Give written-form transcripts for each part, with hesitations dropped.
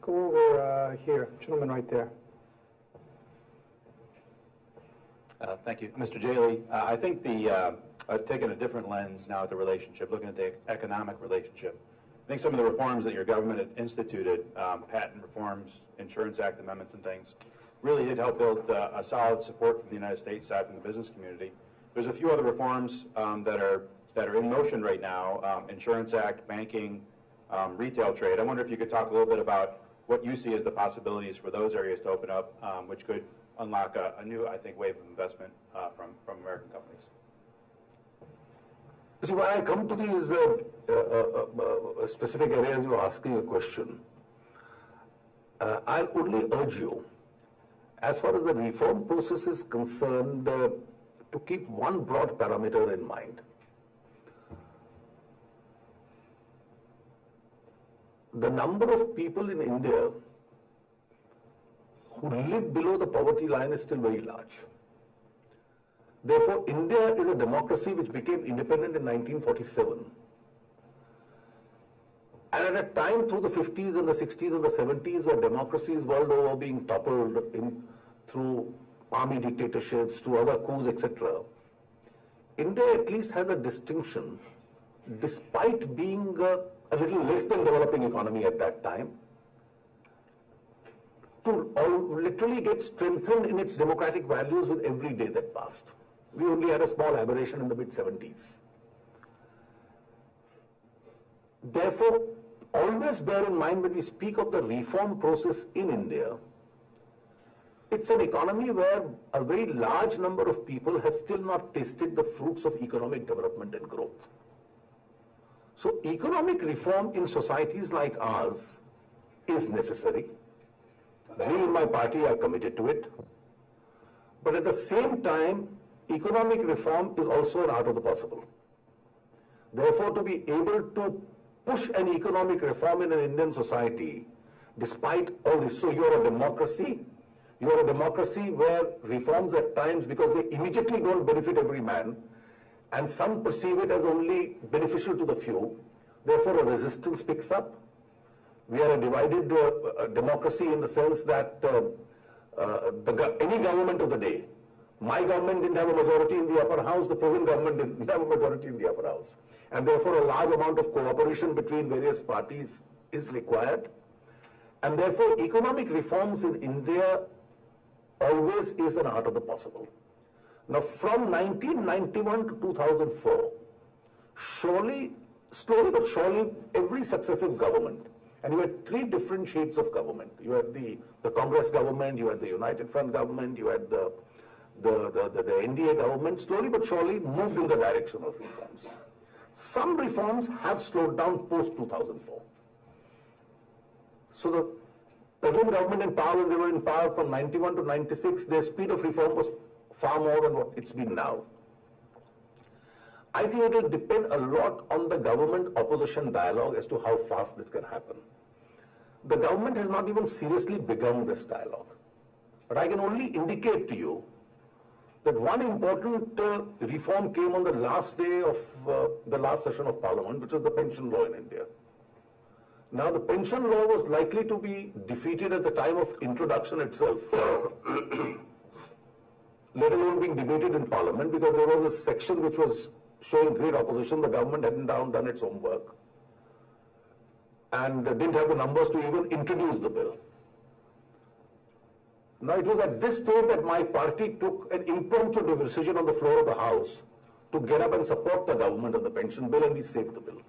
Go over here, gentleman right there. Thank you. Mr. Jaitley, I think taking a different lens now at the relationship, looking at the economic relationship, I think some of the reforms that your government had instituted, patent reforms, Insurance Act amendments and things, really did help build a solid support from the United States side, from the business community. There's a few other reforms that are in motion right now, Insurance Act, banking, retail trade. I wonder if you could talk a little bit about what you see as the possibilities for those areas to open up, which could unlock a new, I think, wave of investment from American companies. See, when I come to these specific areas you're asking a question, I'll only urge you, as far as the reform process is concerned, to keep one broad parameter in mind. The number of people in India who live below the poverty line is still very large. Therefore, India is a democracy which became independent in 1947. And at a time through the 50s and the 60s and the 70s where democracies world over were being toppled through army dictatorships, through other coups, etc., India at least has a distinction, despite being a little less than developing economy at that time, to literally get strengthened in its democratic values with every day that passed. We only had a small aberration in the mid-70s. Therefore, always bear in mind when we speak of the reform process in India, it's an economy where a very large number of people have still not tasted the fruits of economic development and growth. So economic reform in societies like ours is necessary. We in my party are committed to it. But at the same time, economic reform is also an art of the possible. Therefore, to be able to push an economic reform in an Indian society, despite all this, so you're a democracy where reforms at times, because they immediately don't benefit every man, and some perceive it as only beneficial to the few, therefore a resistance picks up. We are a divided democracy in the sense that any government of the day, my government didn't have a majority in the upper house, the present government didn't have a majority in the upper house. And therefore a large amount of cooperation between various parties is required. And therefore economic reforms in India always is an art of the possible. Now from 1991 to 2004, slowly but surely every successive government, and you had three different shades of government. You had the Congress government, you had the United Front government, you had the NDA government, slowly but surely moved in the direction of reforms. Some reforms have slowed down post-2004. So the present government in power, when they were in power from 91 to 96, their speed of reform was far more than what it's been now. I think it will depend a lot on the government-opposition dialogue as to how fast this can happen. The government has not even seriously begun this dialogue. But I can only indicate to you that one important reform came on the last day of the last session of Parliament, which was the pension law in India. Now, the pension law was likely to be defeated at the time of introduction itself, let alone being debated in Parliament, because there was a section which was showing great opposition. The government hadn't done its homework and didn't have the numbers to even introduce the bill. Now, it was at this stage that my party took an impromptu decision on the floor of the House to get up and support the government on the pension bill, and we saved the bill.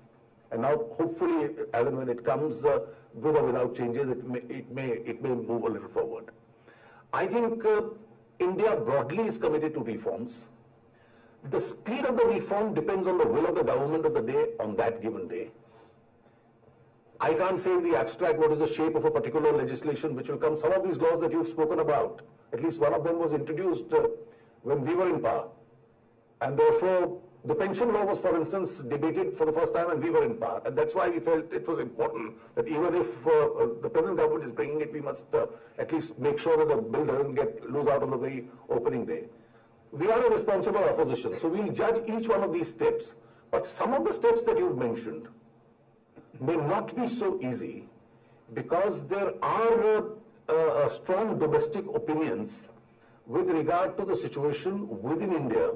And now, hopefully, as and when it comes, with or without changes, it may move a little forward. I think India broadly is committed to reforms. The speed of the reform depends on the will of the government of the day on that given day. I can't say in the abstract what is the shape of a particular legislation which will come. Some of these laws that you've spoken about, at least one of them was introduced when we were in power. And therefore, the pension law was, for instance, debated for the first time and we were in power. And that's why we felt it was important that even if the present government is bringing it, we must at least make sure that the bill doesn't lose out on the very opening day. We are a responsible opposition, so we'll judge each one of these steps. But some of the steps that you've mentioned may not be so easy because there are strong domestic opinions with regard to the situation within India,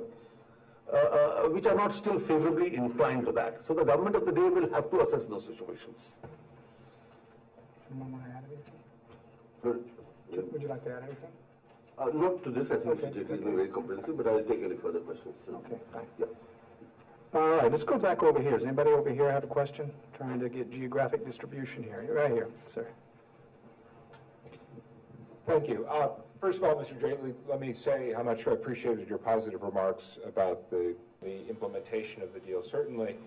which are not still favorably inclined to that. So the government of the day will have to assess those situations. Anyone want to add anything? Sir, Would you like to add anything? not to this, I think Okay, it has okay. been very comprehensive, but I'll take any further questions. Okay, fine. Yeah. All right, let's go back over here. Does anybody over here have a question? Trying to get geographic distribution here. You're right here, sir. Thank you. First of all, Mr. Jaitley, let me say how much I appreciated your positive remarks about the implementation of the deal. Certainly,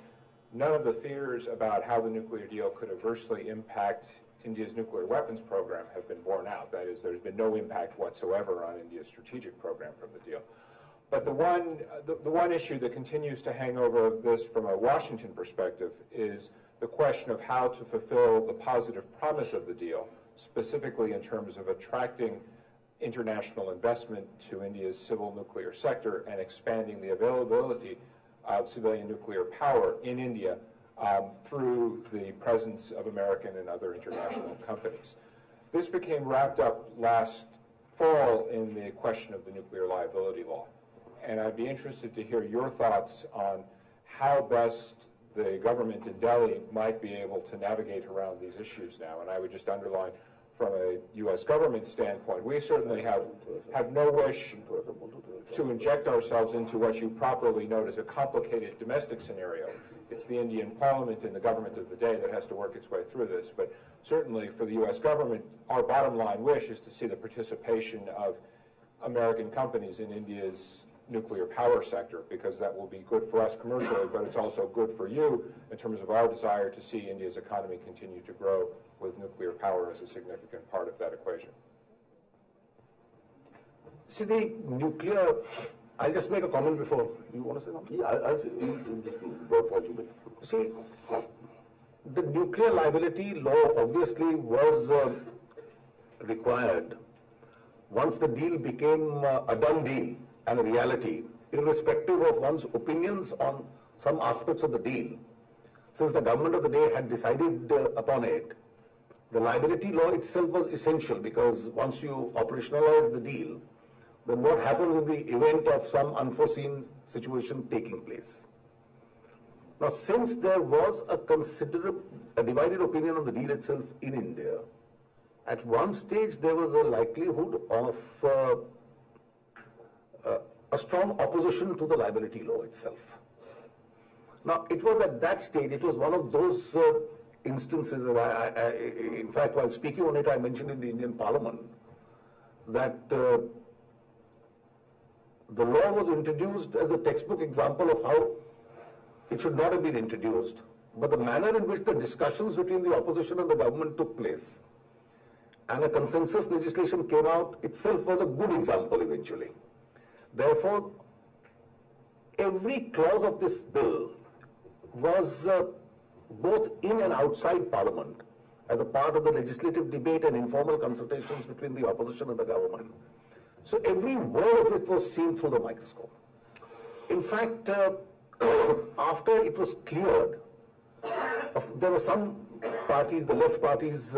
none of the fears about how the nuclear deal could adversely impact India's nuclear weapons program have been borne out. That is, there's been no impact whatsoever on India's strategic program from the deal. But the one issue that continues to hang over this from a Washington perspective is the question of how to fulfill the positive promise of the deal, specifically in terms of attracting international investment to India's civil nuclear sector and expanding the availability of civilian nuclear power in India through the presence of American and other international companies. This became wrapped up last fall in the question of the nuclear liability law. And I'd be interested to hear your thoughts on how best the government in Delhi might be able to navigate around these issues now. And I would just underline, from a U.S. government standpoint, we certainly have no wish to inject ourselves into what you properly note as a complicated domestic scenario. It's the Indian Parliament and the government of the day that has to work its way through this. But certainly for the U.S. government, our bottom line wish is to see the participation of American companies in India's nuclear power sector, because that will be good for us commercially, but it's also good for you in terms of our desire to see India's economy continue to grow with nuclear power as a significant part of that equation. See, the nuclear, I'll just make a comment before. You want to say something? Yeah, I'll say, just broad point you make. See, the nuclear liability law obviously was required once the deal became a done deal and a reality, irrespective of one's opinions on some aspects of the deal. Since the government of the day had decided upon it, the liability law itself was essential, because once you operationalize the deal, then what happens in the event of some unforeseen situation taking place? Now, since there was a divided opinion on the deal itself in India, at one stage there was a likelihood of a strong opposition to the liability law itself. Now, it was at that stage, it was one of those instances, in fact, while speaking on it, I mentioned in the Indian Parliament that the law was introduced as a textbook example of how it should not have been introduced, but the manner in which the discussions between the opposition and the government took place and a consensus legislation came out itself was a good example eventually. Therefore, every clause of this bill was both in and outside Parliament as a part of the legislative debate and informal consultations between the opposition and the government. So every word of it was seen through the microscope. In fact, after it was cleared, there were some parties, the left parties,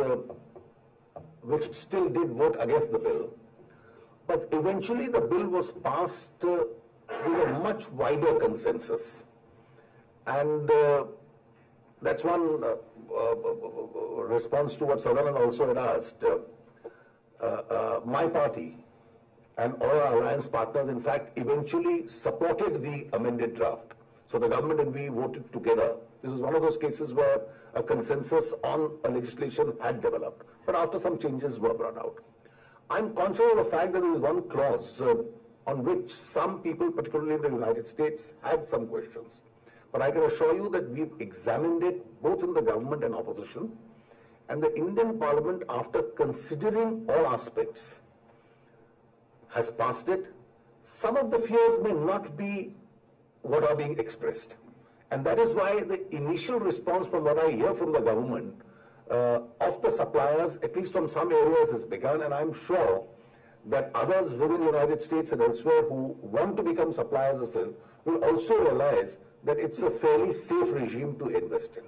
which still did vote against the bill. But eventually the bill was passed with a much wider consensus. And that's one response to what Sadanand also had asked. My party and all our alliance partners, in fact, eventually supported the amended draft. So the government and we voted together. This is one of those cases where a consensus on a legislation had developed, but after some changes were brought out. I'm conscious of the fact that there is one clause on which some people, particularly in the United States, had some questions. But I can assure you that we've examined it both in the government and opposition, and the Indian Parliament, after considering all aspects, has passed it. Some of the fears may not be what are being expressed. And that is why the initial response from what I hear from the government of the suppliers, at least from some areas, has begun, and I'm sure that others within the United States and elsewhere who want to become suppliers of film will also realize that it's a fairly safe regime to invest in.